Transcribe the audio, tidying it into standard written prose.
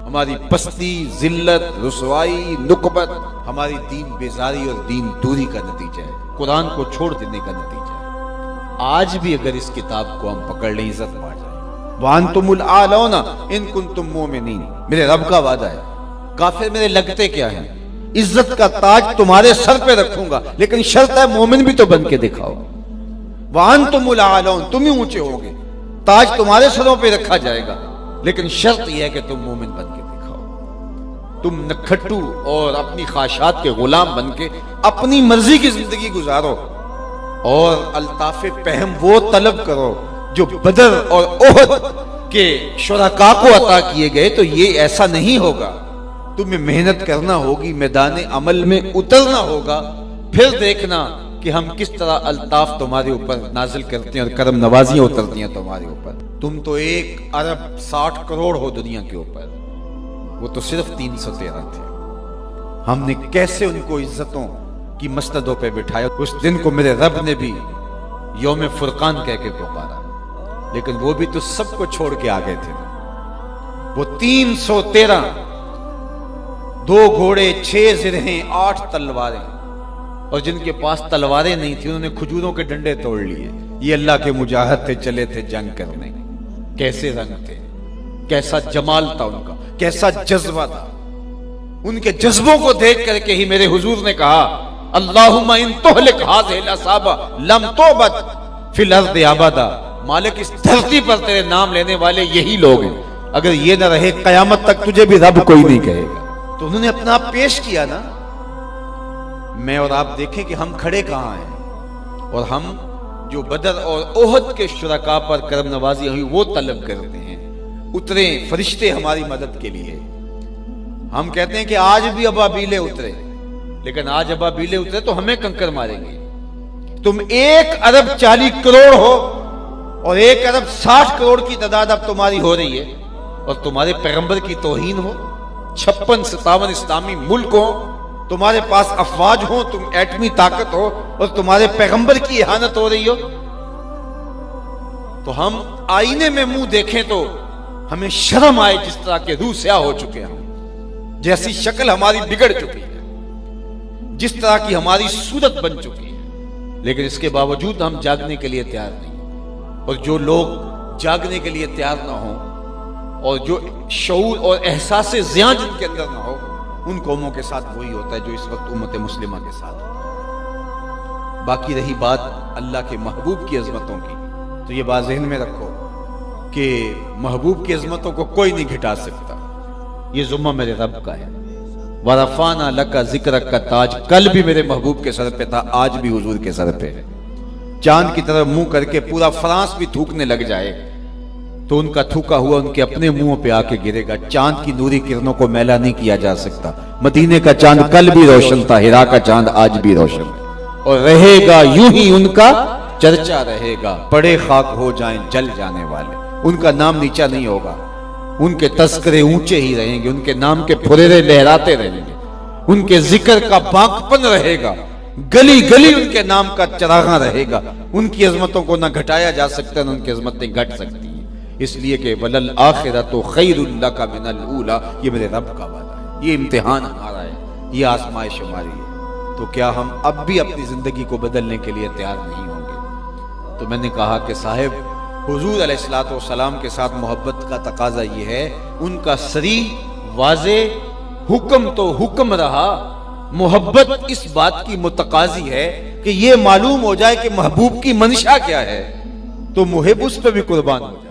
ہماری پستی، ذلت، رسوائی، نکبت ہماری دین بیزاری اور دین دوری کا نتیجہ ہے، قرآن کو چھوڑ دینے کا نتیجہ ہے۔ آج بھی اگر اس کتاب کو ہم پکڑ لیں عزت پا جائیں۔ وَأَنْتُمُ الْأَعْلَوْنَ إِن كُنتُم مُؤْمِنِينَ، میرے رب کا وعدہ ہے۔ کافر میرے لگتے کیا ہیں؟ عزت کا تاج تمہارے سر پہ رکھوں گا، لیکن شرط ہے مومن بھی تو بن کے دکھاؤ۔ وَأَنْتُمُ الْأَعْلَوْنَ، تم ہی اونچے ہوگے، تاج تمہارے سروں پہ رکھا جائے گا، لیکن شرط یہ ہے کہ تم مومن بن کے دکھاؤ۔ تم نکھٹو اور اپنی خواہشات کے غلام بن کے اپنی مرضی کی زندگی گزارو اور الطاف پہم وہ طلب کرو جو بدر اور احد کے شرکاء کو عطا کیے گئے، تو یہ ایسا نہیں ہوگا۔ تمہیں محنت کرنا ہوگی، میدان عمل میں اترنا ہوگا، پھر دیکھنا کہ ہم کس طرح الطاف تمہارے اوپر نازل کرتے ہیں اور کرم نوازیاں اترتی ہیں تمہارے اوپر۔ تم تو 1 ارب 60 کروڑ ہو دنیا کے اوپر، وہ تو صرف 313 تھے۔ ہم نے کیسے ان کو عزتوں کی مسندوں پہ بٹھایا۔ اس دن کو میرے رب نے بھی یوم فرقان کہہ کے پکارا، لیکن وہ بھی تو سب کو چھوڑ کے آ گئے تھے۔ وہ 313، 2 گھوڑے، 6 زرہیں، 8 تلواریں، اور جن کے پاس تلواریں نہیں تھی انہوں نے کھجوروں کے ڈنڈے توڑ لیے۔ یہ اللہ کے مجاہد تھے، چلے تھے جنگ کرنے۔ کیسے رنگ تھے، کیسا جمال تھا ان کا، کیسا جذبہ تھا۔ ان کے جذبوں کو دیکھ کر کے ہی میرے حضور نے کہا اللہم ان تہلک ہذہ العصابہ لم تعبد فی الارض ابدا، مالک اس دھرتی پر تیرے نام لینے والے یہی لوگ ہیں، اگر یہ نہ رہے قیامت تک تجھے بھی رب کوئی نہیں کہے گا۔ تو انہوں نے اپنا آپ پیش کیا نا۔ میں اور آپ دیکھیں کہ ہم کھڑے کہاں ہیں، اور ہم جو بدر اور احد کے شرکاء پر کرم نوازی ہوئی وہ طلب کرتے ہیں۔ اترے فرشتے ہماری مدد کے لیے۔ ہم کہتے ہیں کہ آج بھی ابابیلے اترے، لیکن آج ابابیلے اترے تو ہمیں کنکر ماریں گے۔ تم 1 ارب 40 کروڑ ہو اور 1 ارب 60 کروڑ کی تعداد اب تمہاری ہو رہی ہے، اور تمہارے پیغمبر کی توہین ہو۔ 56-57 اسلامی ملک ہو، تمہارے پاس افواج ہو، تم ایٹمی طاقت ہو، اور تمہارے پیغمبر کی اہانت ہو رہی ہو۔ تو ہم آئینے میں منہ دیکھیں تو ہمیں شرم آئے، جس طرح کے روح سیاہ ہو چکے ہیں، جیسی شکل ہماری بگڑ چکی ہے، جس طرح کی ہماری صورت بن چکی ہے، لیکن اس کے باوجود ہم جاگنے کے لیے تیار نہیں۔ اور جو لوگ جاگنے کے لیے تیار نہ ہوں، اور جو شعور اور احساس زیاں جن کے اندر نہ ہو، ان قوموں کے ساتھ وہی ہوتا ہے جو اس وقت امت مسلمہ کے ساتھ ہوتا ہے۔ باقی رہی بات اللہ کے محبوب کی عظمتوں کی، تو یہ بات ذہن میں رکھو کہ محبوب کی عظمتوں کو کوئی نہیں گھٹا سکتا۔ یہ ذمہ میرے رب کا ہے۔ وَرَفَعْنَا لَكَ ذِكْرَكَ کا تاج کل بھی میرے محبوب کے سر پہ تھا، آج بھی حضور کے سر پہ ہے۔ چاند کی طرف منہ کر کے پورا فرانس بھی تھوکنے لگ جائے تو ان کا تھوکا ہوا ان کے اپنے منہوں پہ آ کے گرے گا۔ چاند کی نوری کرنوں کو میلا نہیں کیا جا سکتا۔ مدینے کا چاند کل بھی روشن تھا، ہرا کا چاند آج بھی روشن ہے، اور رہے گا یوں ہی ان کا چرچا رہے گا۔ پڑے خاک ہو جائیں جل جانے والے، ان کا نام نیچا نہیں ہوگا، ان کے تذکرے اونچے ہی رہیں گے، ان کے نام کے پھریرے لہراتے رہیں گے، ان کے ذکر کا باقپن رہے گا، گلی گلی ان کے نام کا چراغاں رہے گا۔ ان کی عظمتوں کو نہ گھٹایا جا سکتا نہ ان کی عظمتیں گھٹ سکتی ہیں، اس لیے کہ وَلَلْآخِرَةُ خَيْرٌ لَكَ مِنَ الْأُولَىٰ، یہ میرے رب کا وعدہ ہے۔ یہ امتحان ہمارا ہے، یہ آزمائش ہماری ہے۔ تو کیا ہم اب بھی اپنی زندگی کو بدلنے کے لیے تیار نہیں ہوں گے؟ تو میں نے کہا کہ صاحب حضور علیہ الصلوۃ والسلام کے ساتھ محبت کا تقاضا یہ ہے، ان کا صریح واضح حکم تو حکم رہا، محبت اس بات کی متقاضی ہے کہ یہ معلوم ہو جائے کہ محبوب کی منشا کیا ہے، تو محب اس پہ بھی قربان ہو جائے۔